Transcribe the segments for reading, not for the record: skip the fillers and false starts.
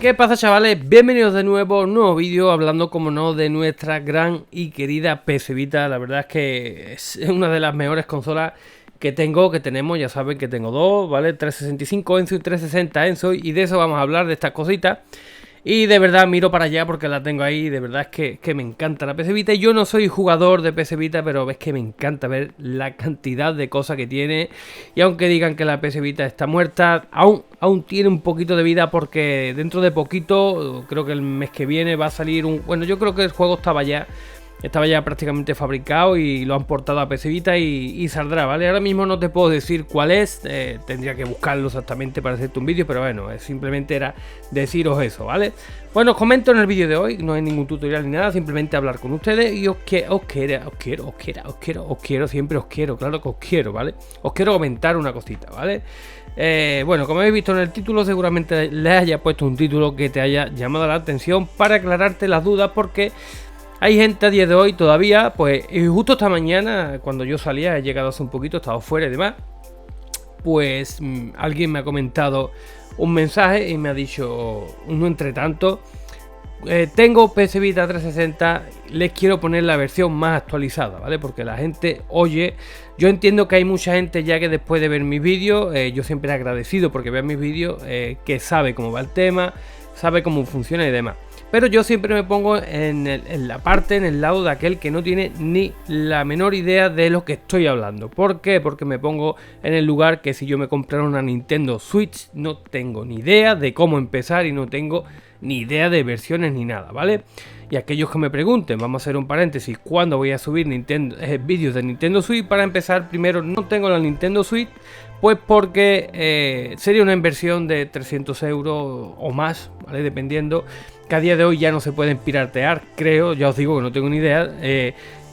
¿Qué pasa, chavales? Bienvenidos de nuevo a un nuevo vídeo hablando, como no, de nuestra gran y querida PS Vita. La verdad es que es una de las mejores consolas que tenemos. Ya saben que tengo dos, ¿vale? 365 Enzo y 360 Enzo, y de eso vamos a hablar, de estas cositas. Y de verdad miro para allá porque la tengo ahí. De verdad es que me encanta la PS Vita. Yo no soy jugador de PS Vita, pero ves que me encanta ver la cantidad de cosas que tiene. Y aunque digan que la PS Vita está muerta, aún tiene un poquito de vida, porque dentro de poquito, creo que el mes que viene, va a salir un... Bueno, yo creo que el juego estaba ya prácticamente fabricado y lo han portado a PS Vita y saldrá, ¿vale? Ahora mismo no te puedo decir cuál es, tendría que buscarlo exactamente para hacerte un vídeo, pero bueno, simplemente era deciros eso, ¿vale? Bueno, os comento en el vídeo de hoy, no hay ningún tutorial ni nada, simplemente hablar con ustedes y siempre os quiero, claro que os quiero, ¿vale? Os quiero comentar una cosita, ¿vale? Bueno, como habéis visto en el título, seguramente le haya puesto un título que te haya llamado la atención para aclararte las dudas, porque hay gente a día de hoy todavía, pues justo esta mañana cuando yo salía, he llegado hace un poquito, he estado fuera y demás, pues alguien me ha comentado un mensaje y me ha dicho, no entre tanto, tengo PS Vita 360, les quiero poner la versión más actualizada, ¿vale? Porque la gente oye, yo entiendo que hay mucha gente ya que después de ver mis vídeos, yo siempre he agradecido porque vean mis vídeos, que sabe cómo va el tema, sabe cómo funciona y demás. Pero yo siempre me pongo en el lado de aquel que no tiene ni la menor idea de lo que estoy hablando. ¿Por qué? Porque me pongo en el lugar que si yo me comprara una Nintendo Switch, no tengo ni idea de cómo empezar y no tengo ni idea de versiones ni nada, ¿vale? Y aquellos que me pregunten, vamos a hacer un paréntesis, ¿cuándo voy a subir vídeos de Nintendo Switch? Para empezar, primero, no tengo la Nintendo Switch, pues porque sería una inversión de 300 euros o más, ¿vale? Dependiendo, que a día de hoy ya no se pueden piratear, creo, ya os digo que no tengo ni idea.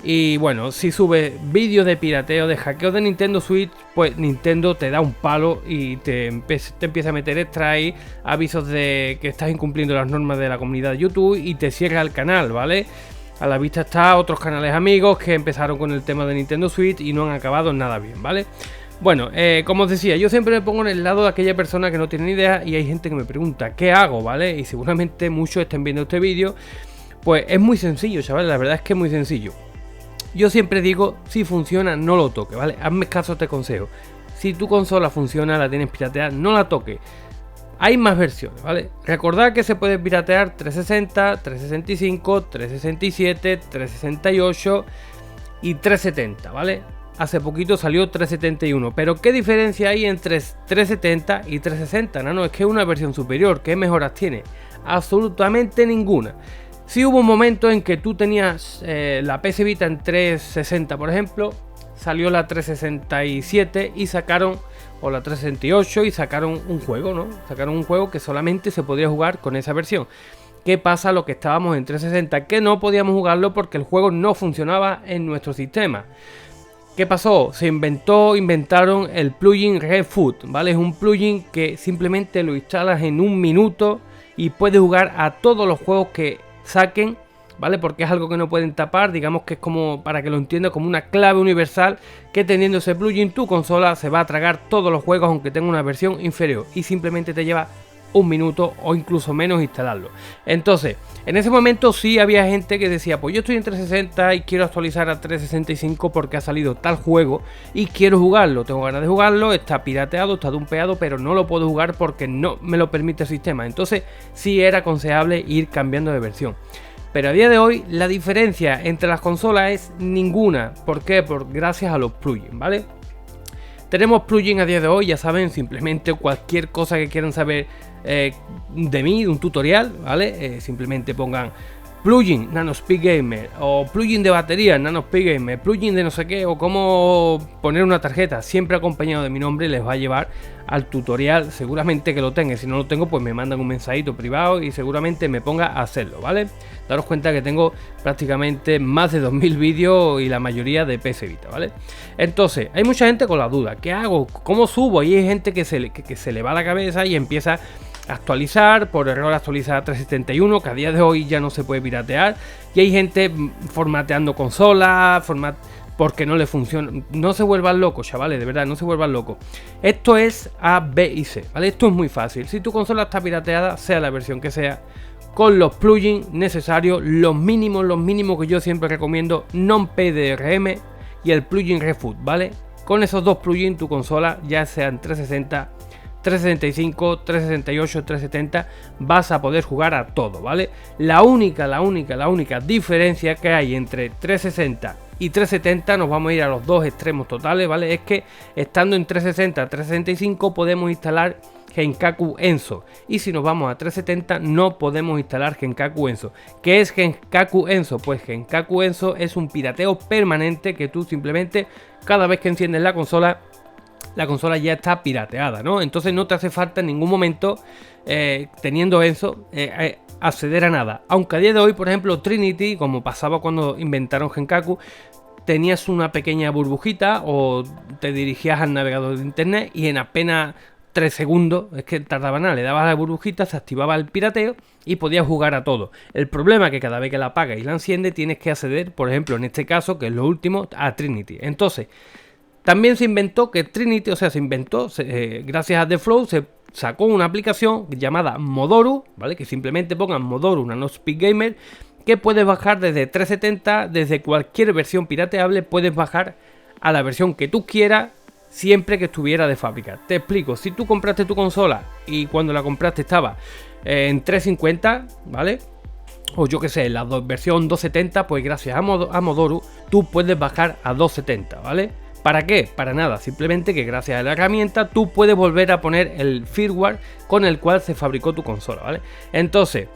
Y bueno, si sube vídeos de pirateo, de hackeo de Nintendo Switch, pues Nintendo te da un palo y te empieza a meter extra ahí, avisos de que estás incumpliendo las normas de la comunidad de YouTube y te cierra el canal, ¿vale? A la vista está otros canales amigos que empezaron con el tema de Nintendo Switch y no han acabado nada bien, ¿vale? Bueno, como os decía, yo siempre me pongo en el lado de aquella persona que no tiene ni idea, y hay gente que me pregunta ¿qué hago? ¿Vale? Y seguramente muchos estén viendo este vídeo. Pues es muy sencillo, chavales, la verdad es que es muy sencillo. Yo siempre digo, si funciona, no lo toques, ¿vale? Hazme caso a este consejo. Si tu consola funciona, la tienes pirateada, no la toques. Hay más versiones, ¿vale? Recordad que se puede piratear 360, 365, 367, 368 y 370, ¿vale? Hace poquito salió 371, pero ¿qué diferencia hay entre 370 y 360? No, es que es una versión superior. ¿Qué mejoras tiene? Absolutamente ninguna. Si hubo un momento en que tú tenías la PS Vita en 360, por ejemplo, salió la 367 y sacaron, o la 368, y sacaron un juego, ¿no? Sacaron un juego que solamente se podría jugar con esa versión. ¿Qué pasa lo que estábamos en 360? Que no podíamos jugarlo porque el juego no funcionaba en nuestro sistema. ¿Qué pasó? Inventaron el plugin RedFoot, ¿vale? Es un plugin que simplemente lo instalas en un minuto y puedes jugar a todos los juegos que saquen, ¿vale? Porque es algo que no pueden tapar, digamos que es como, para que lo entiendas, como una clave universal, que teniendo ese plugin tu consola se va a tragar todos los juegos aunque tenga una versión inferior, y simplemente te lleva un minuto o incluso menos instalarlo. Entonces, en ese momento sí había gente que decía, pues yo estoy en 360 y quiero actualizar a 365 porque ha salido tal juego y quiero jugarlo, tengo ganas de jugarlo, está pirateado, está dumpeado, pero no lo puedo jugar porque no me lo permite el sistema. Entonces sí era aconsejable ir cambiando de versión. Pero a día de hoy la diferencia entre las consolas es ninguna. ¿Por qué? Gracias a los plugins, ¿vale? Tenemos plugin a día de hoy, ya saben, simplemente cualquier cosa que quieran saber de mí, de un tutorial, ¿vale? Simplemente pongan plugin Nanospeed Gamer, o plugin de batería Nanospeed Gamer, plugin de no sé qué, o cómo poner una tarjeta, siempre acompañado de mi nombre, les va a llevar al tutorial. Seguramente que lo tenga, si no lo tengo pues me mandan un mensajito privado y seguramente me ponga a hacerlo, ¿vale? Daros cuenta que tengo prácticamente más de 2000 vídeos y la mayoría de PS Vita, ¿vale? Entonces, hay mucha gente con la duda, ¿qué hago? ¿Cómo subo? Y hay gente que se le va la cabeza y empieza a actualizar, por error actualiza a 371, que a día de hoy ya no se puede piratear, y hay gente formateando consolas, porque no le funciona. No se vuelvan locos, chavales, de verdad, no se vuelvan locos. Esto es A, B y C, ¿vale? Esto es muy fácil. Si tu consola está pirateada, sea la versión que sea, con los plugins necesarios, los mínimos que yo siempre recomiendo, NonPDRM y el plugin Refoot, ¿vale? Con esos dos plugins tu consola, ya sean 360, 365, 368, 370, vas a poder jugar a todo, ¿vale? La única diferencia que hay entre 360 y 370, nos vamos a ir a los dos extremos totales, ¿vale? Es que estando en 360, 365 podemos instalar Genkaku Enso, y si nos vamos a 370 no podemos instalar Genkaku Enso. ¿Qué es Genkaku Enso? Pues Genkaku Enso es un pirateo permanente que tú simplemente cada vez que enciendes la consola ya está pirateada, ¿no? Entonces no te hace falta en ningún momento teniendo Enso acceder a nada. Aunque a día de hoy, por ejemplo, Trinity, como pasaba cuando inventaron Genkaku, tenías una pequeña burbujita o te dirigías al navegador de internet y en apenas 3 segundos, es que tardaba nada, le dabas a la burbujita, se activaba el pirateo y podías jugar a todo. El problema es que cada vez que la apagas y la enciendes tienes que acceder, por ejemplo, en este caso, que es lo último, a Trinity. Entonces, también se inventó que Trinity, gracias a The Flow, se sacó una aplicación llamada Modoru, ¿vale? Que simplemente pongan Modoru Nanospeed Gamer, que puedes bajar desde 370, desde cualquier versión pirateable, puedes bajar a la versión que tú quieras, siempre que estuviera de fábrica. Te explico, si tú compraste tu consola y cuando la compraste estaba en 350, ¿vale? O yo que sé, la versión 270, pues gracias a Modoru tú puedes bajar a 270, ¿vale? ¿Para qué? Para nada, simplemente que gracias a la herramienta tú puedes volver a poner el firmware con el cual se fabricó tu consola, ¿vale? Entonces,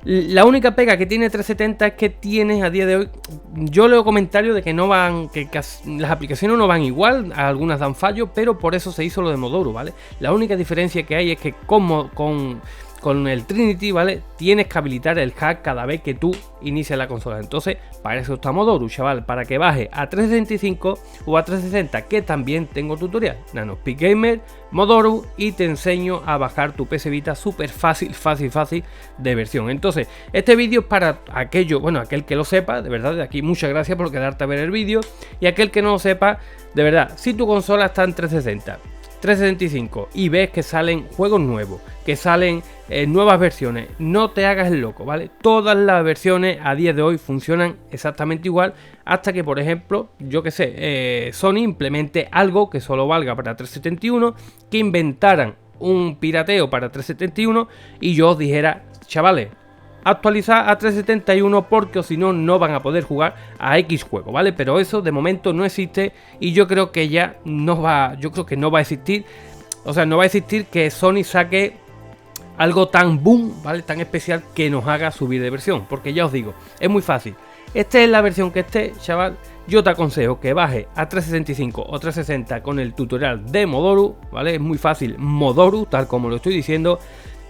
la única pega que tiene 370 es que tienes a día de hoy, yo leo comentarios de que no van, que las aplicaciones no van igual, algunas dan fallo, pero por eso se hizo lo de Modoru, ¿vale? La única diferencia que hay es que con el Trinity, ¿vale? Tienes que habilitar el hack cada vez que tú inicias la consola. Entonces, para eso está Modoru, chaval, para que baje a 365 o a 360, que también tengo tutorial. Nanospeed Gamer, Modoru, y te enseño a bajar tu PS Vita súper fácil de versión. Entonces, este vídeo es para aquel que lo sepa, de verdad, de aquí muchas gracias por quedarte a ver el vídeo, y aquel que no lo sepa, de verdad, si tu consola está en 360, 365 y ves que salen juegos nuevos, que salen nuevas versiones, no te hagas el loco, ¿vale? Todas las versiones a día de hoy funcionan exactamente igual, hasta que, por ejemplo, yo que sé, Sony implemente algo que solo valga para 371, que inventaran un pirateo para 371 y yo os dijera, chavales, actualizar a 371 porque o si no, no van a poder jugar a X juego, ¿vale? Pero eso de momento no existe y yo creo que ya no va, no va a existir, o sea, no va a existir que Sony saque algo tan boom, ¿vale? Tan especial que nos haga subir de versión, porque ya os digo, es muy fácil. Esta es la versión que esté, chaval, yo te aconsejo que baje a 365 o 360 con el tutorial de Modoru, ¿vale? Es muy fácil, Modoru, tal como lo estoy diciendo.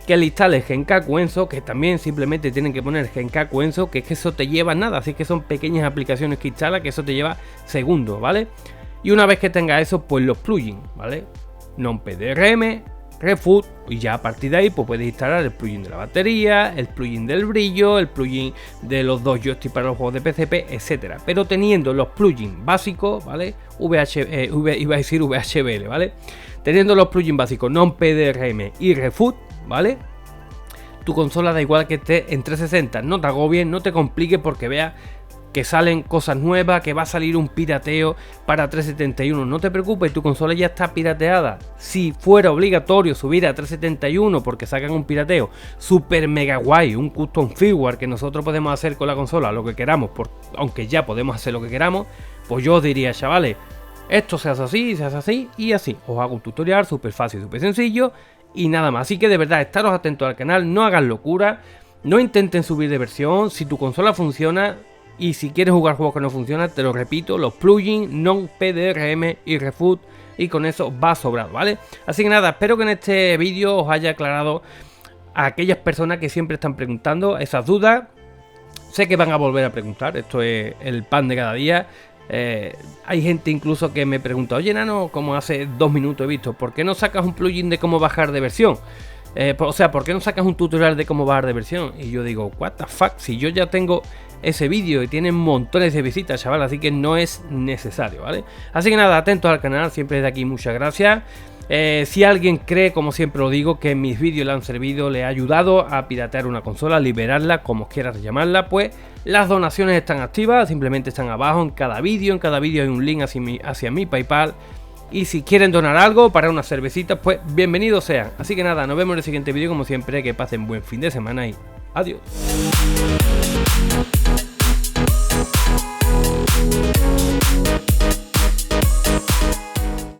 Que le instales Genkaku Enso, que también simplemente tienen que poner Genkaku Enso, que es que eso te lleva nada, así que son pequeñas aplicaciones que instala, que eso te lleva segundos, ¿vale? Y una vez que tengas eso, pues los plugins, ¿vale? NonPDRM, Refoot, y ya a partir de ahí pues puedes instalar el plugin de la batería, el plugin del brillo, el plugin de los dos joysticks para los juegos de PCP, etcétera. Pero teniendo los plugins básicos, ¿vale? Iba a decir VHBL, ¿vale? Teniendo los plugins básicos NonPDRM y Refoot, ¿vale? Tu consola da igual que esté en 360, no te agobies, no te compliques porque veas que salen cosas nuevas, que va a salir un pirateo para 371, no te preocupes, tu consola ya está pirateada. Si fuera obligatorio subir a 371 porque sacan un pirateo super mega guay, un custom firmware que nosotros podemos hacer con la consola lo que queramos, aunque ya podemos hacer lo que queramos, pues yo os diría, chavales, esto se hace así y así. Os hago un tutorial súper fácil, súper sencillo y nada más. Así que de verdad, estaros atentos al canal, no hagan locura, no intenten subir de versión. Si tu consola funciona y si quieres jugar juegos que no funcionan, te lo repito, los plugins, NonPDRM y Refoot, y con eso va sobrado, ¿vale? Así que nada, espero que en este vídeo os haya aclarado a aquellas personas que siempre están preguntando esas dudas. Sé que van a volver a preguntar, esto es el pan de cada día. Hay gente incluso que me pregunta, oye Nano, como hace 2 minutos he visto, ¿por qué no sacas un plugin de cómo bajar de versión? O sea, ¿por qué no sacas un tutorial de cómo bajar de versión? Y yo digo, what the fuck, si yo ya tengo ese vídeo y tiene montones de visitas, chaval, así que no es necesario, ¿vale? Así que nada, atentos al canal, siempre desde aquí muchas gracias. Si alguien cree, como siempre lo digo, que mis vídeos le han servido, le ha ayudado a piratear una consola, liberarla, como quieras llamarla, pues las donaciones están activas, simplemente están abajo en cada vídeo hay un link hacia mi PayPal. Y si quieren donar algo para unas cervecitas, pues bienvenidos sean. Así que nada, nos vemos en el siguiente vídeo, como siempre, que pasen buen fin de semana y adiós.